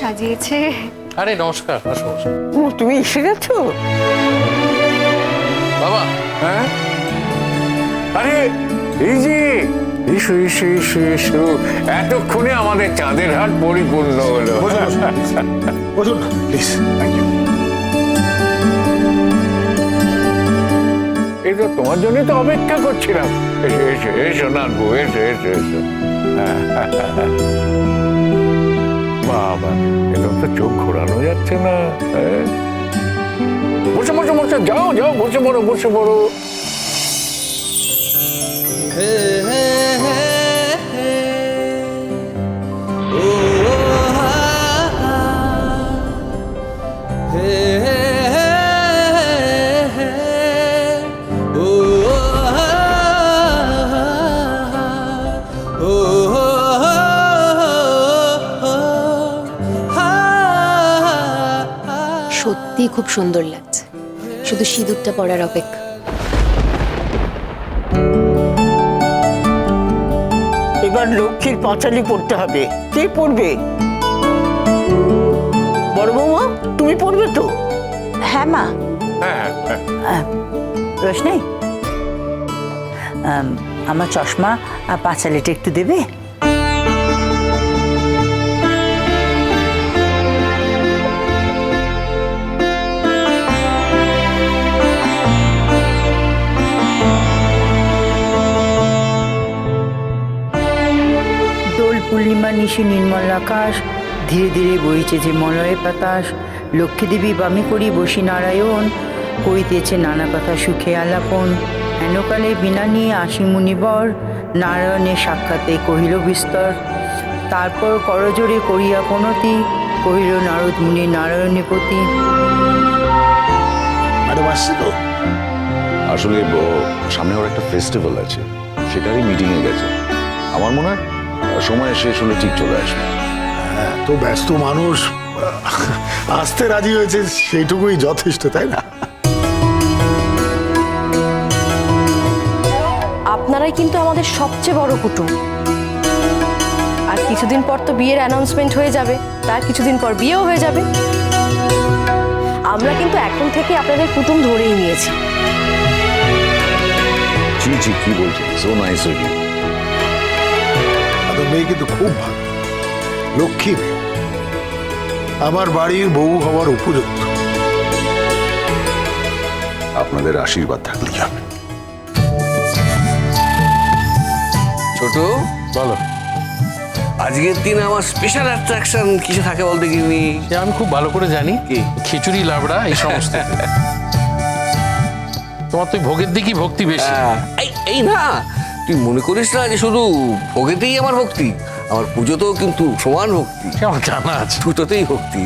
সাজিয়েছে। আরে নমস্কার, আসো আসো। ও তুমি এসে গেছো বাবা। হ্যাঁ আরে এই যে এসো এসো এসো এসো, এতক্ষণে আমাদের চাঁদের হাট পরিপূর্ণ হলো। বসুন প্লিজ। এই তো তোমার জন্য তো অপেক্ষা করছিলাম। এসো এসো এসো নানবু, এসো এসো এসো। বাবা, এরকম তো চোখ ঘোরানো যাচ্ছে না। বসে বসে বসে, যাও যাও, বসে পড়ো বসে পড়ো। সত্যি খুব সুন্দর লাগছে, শুধু সিঁদুরটা পরার অপেক্ষা। এবার লক্ষ্মীর পাঁচালি পড়তে হবে। কে পড়বে? বড় বৌমা তুমি পড়বে তো? হ্যাঁ মা। রোশনি, আমার চশমা আর পাঁচালিটা একটু দেবে? দোল পূর্ণিমা নিশি নির্মল আকাশ, ধীরে ধীরে বইছে যে মলয় বাতাস। লক্ষ্মীদেবী বামি করি বসি নারায়ণ, কইতেছে নানা কথা সুখে আলাপন। হেনকালে বিনা নিয়ে আসি মুনিবর, নারায়ণের সাক্ষাতে কহিল বিস্তর। তারপর করজোড়ে করিয়া প্রণতি, কহিল নারদ মুনি নারায়ণী প্রতি। ম্যাডাম আসছে তো? আসলে সামনে ওর একটা ফেস্টিভ্যাল আছে, সেটারই মিটিংয়ে গেছে। আমার মনে হয় সময় শেষ হলে ঠিক চলে আসবে। হ্যাঁ, তো ব্যস্ত মানুষ আসতে রাজি হয়েছে, সেইটুকুই যথেষ্ট, তাই না? আপনারাই কিন্তু আমাদের সবচেয়ে বড় কুটুম। আর কিছুদিন পর তো বিয়ের অ্যানাউন্সমেন্ট হয়ে যাবে, তার কিছুদিন পর বিয়েও হয়ে যাবে। আমরা কিন্তু এখন থেকে আপনাদের কুটুম ধরেই নিয়েছি। জি জি, কি বলছেন? So nice of you. আপনার মেয়ে কিন্তু খুব ভালো, লক্ষ্মী মেয়ে, আমার বাড়ির বউ হওয়ার উপযুক্ত। আপনাদের আশীর্বাদ থাকলেই হবে। ছোট, বলো। আজকের দিন আমার স্পেশাল অ্যাট্রাকশন কিছু থাকে বলতে গিয়ে? সে আমি খুব ভালো করে জানি, কি? খিচুড়ি লাবড়া এই সমস্ত। তোমার তো ভোগের দিকই ভক্তি বেশি। এই না, তুই মনে করিস না যে শুধু ভোগেতেই আমার ভক্তি, আমার পুজোতেও কিন্তু সমান ভক্তি। সে আমার জানা আছে। দুটোতেই ভক্তি।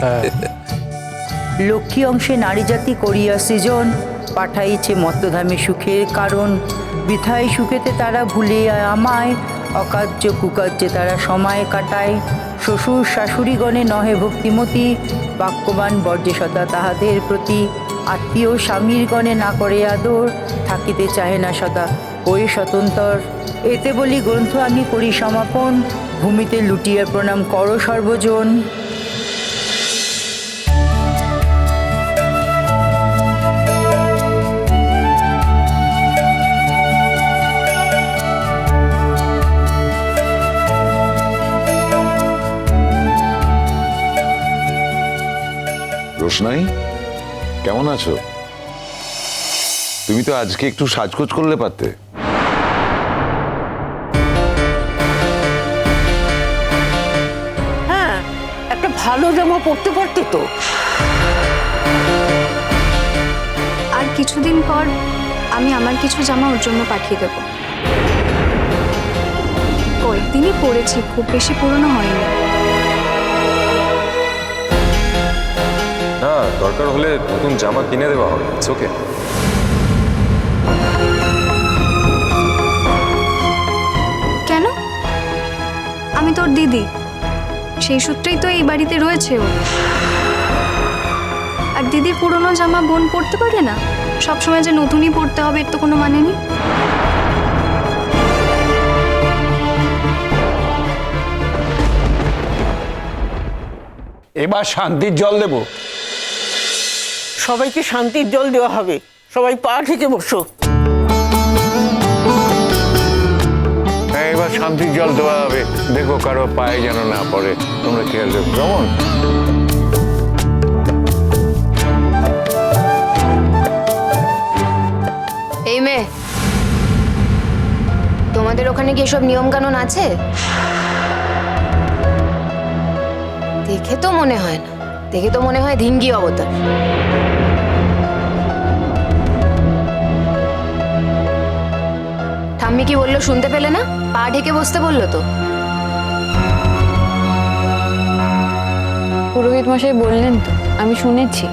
লক্ষ্মী অংশে নারী জাতি করিয়া সৃজন, পাঠাইছে মত্তধামে সুখের কারণ। বৃথায় সুখেতে তারা ভুলে আমায়, অকার্য কুকার্যে তারা সময় কাটায়। শ্বশুর শাশুড়িগণে নহে ভক্তিমতী, বাক্যবান বর্জে সদা তাহাদের প্রতি। আত্মীয় স্বামীর গণে না করে আদর, থাকিতে চাহে না সদা ওই স্বতন্ত্র। এতে বলি গ্রন্থ আমি করি সমাপন, ভূমিতে লুটিয়া প্রণাম করো সর্বজন। রোশনাই, কেমন আছো? তুমি তো আজকে একটু সাজগোজ করলে পারতে। হ্যাঁ, একটা ভালো জামা পরতে পারতে তো। আর কিছুদিন পর আমি আমার কিছু জামা ওর জন্য পাঠিয়ে দেবো। কয়েকদিনই পরেছি, খুব বেশি পুরনো হয়নি। না, দরকার হলে নতুন জামা কিনে দেওয়া হবে। ওকে। কেন? আমি তোর দিদি, সেই সূত্রেই তো এই বাড়িতে রয়েছে ও। আর দিদির পুরনো জামা বোন পরতে পারে না? সবসময় যে নতুনই পরতে হবে এর তো কোনো মানে নেই। এবার শান্তির জল দেব। সবাইকে শান্তির জল দেওয়া হবে, সবাই পা ঠেকে বসো। হ্যাঁ, এবার শান্তির জল দেওয়া হবে, দেখো কারো পায়ে যেন না পড়ে, তোমরা খেয়াল রেখো কেমন? এই মেয়ে, তোমাদের ওখানে কি এসব নিয়ম কানুন আছে? দেখে তো মনে হয় না, দেখে তো মনে হয় ধিঙ্গি অবতার। ঠাম্মি কি বললো শুনতে পেলে না? পা ঢেকে বসতে বললো তো। পুরোহিত মশাই বললেন তো, আমি শুনেছি।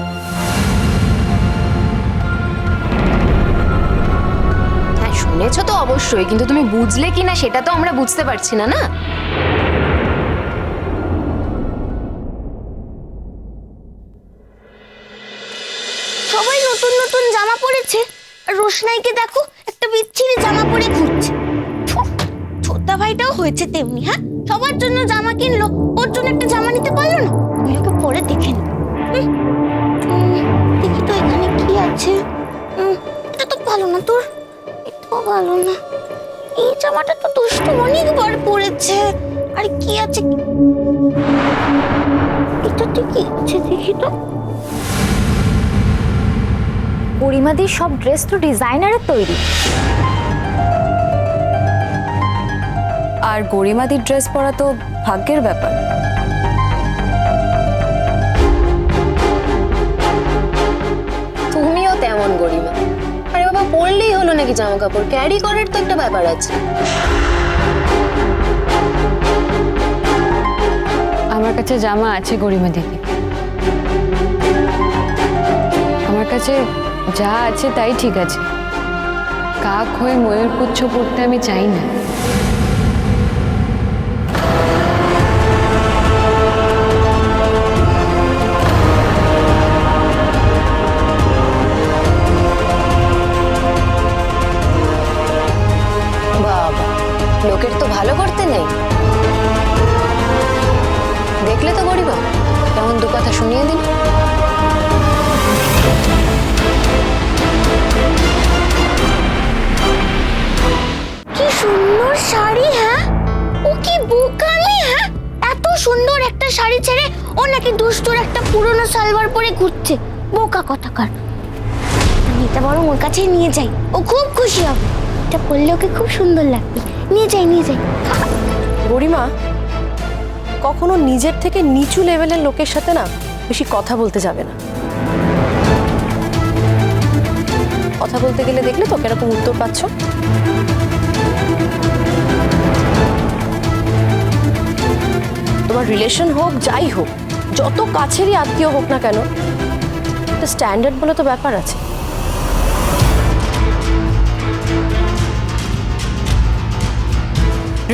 হ্যাঁ শুনেছো তো অবশ্যই, কিন্তু তুমি বুঝলে কি না সেটা তো আমরা বুঝতে পারছি না। না সবাই নতুন নতুন জামা পরেছে, আর রোশনাইকে দেখো একটা বিচ্ছিরি জামা পরে ঘুরছে। ছোট্টা ভাইটাও হয়েছে তেমনি। হ্যাঁ, সবার জন্য জামা কিনলো, ওর জন্য একটা জামা নিতে পারলো না? আমি ওকে পরে দেখে নি। দেখি তো এখানে কি আছে। এটা তো ভালো না, তোর এটাও ভালো না। এই জামাটা তো দুষ্টু অনেকবার পরেছে। আর কি আছে এটাতে, কি আছে দেখি তো। পরিমাদির সব ড্রেস তো ডিজাইনারের তৈরি, আর গরিমাদির ড্রেস পরা তো ভাগ্যের ব্যাপার। তুমিও তেমন গরিমা। আরে বাবা, পরলেই হলো নাকি জামা কাপড়? ক্যারি করার তো একটা ব্যাপার আছে। আমার কাছে জামা আছে গরিমা দিদি, আমার কাছে যা আছে তাই ঠিক আছে। কাক হয়ে ময়ূর পুচ্ছ পড়তে আমি চাই না। বাবা, লোকের তো ভালো করতে নেই। দেখলে তো গরিমা কেমন দু কথা শুনিয়ে দিল। কি সুন্দর শাড়ি। হ্যাঁ, ও কি বোকামি। হ্যাঁ, এত সুন্দর একটা শাড়ি ছেড়ে ও নাকি দুষ্টুর একটা পুরনো সালোয়ার পরে ঘুরছে। বোকা কথাকার। আমি এটা বরং ওর কাছে নিয়ে যাই, ও খুব খুশি হবে। এটা পরলে ওকে খুব সুন্দর লাগবে। নিয়ে যাই, নিয়ে যাই। গরিমা, কখনো নিজের থেকে নিচু লেভেলের লোকের সাথে না বেশি কথা বলতে যাবে না। কথা বলতে গেলে দেখলে তো কিরকম উত্তর পাচ্ছ। তোমার রিলেশন হোক যাই হোক, যত কাছেরই আত্মীয় হোক না কেন, একটা স্ট্যান্ডার্ড বলে তো ব্যাপার আছে।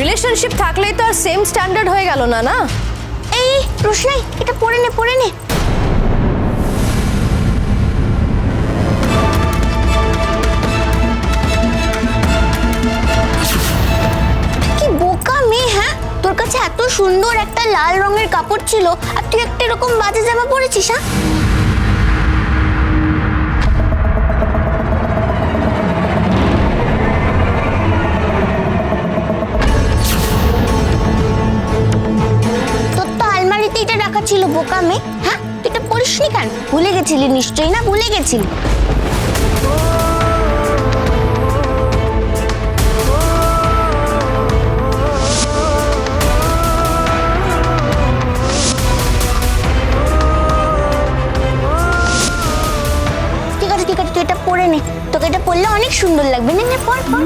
রিলেশনশিপ থাকলেই তো আর সেম স্ট্যান্ডার্ড হয়ে গেল না। না এই রোশনাই, এটা পরে নে, পরে নে। কি বোকা মেয়ে। হ্যাঁ, তোর কাছে এত সুন্দর একটা লাল রঙের কাপড় ছিল, আর তুই একটা এরকম বাজে জামা পরেছিস। হ্যাঁ, তোর তো আলমারিতে এটা রাখা ছিল বোকা মেয়ে। হ্যাঁ, তুই এটা পরিসনি কেন? ভুলে গেছিলি নিশ্চয়ই। না ভুলে গেছিলি? ঠিক আছে, ঠিক আছে, তুই এটা পরে নে। তোকে এটা পরলে অনেক সুন্দর লাগবে। নে নে, পর পর।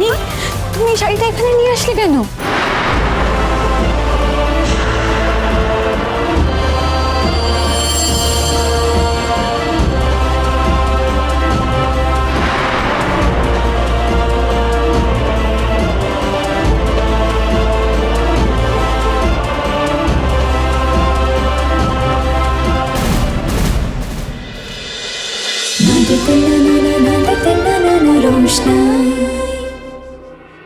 তুমি শাড়িটা এখানে নিয়ে আসলে কেন?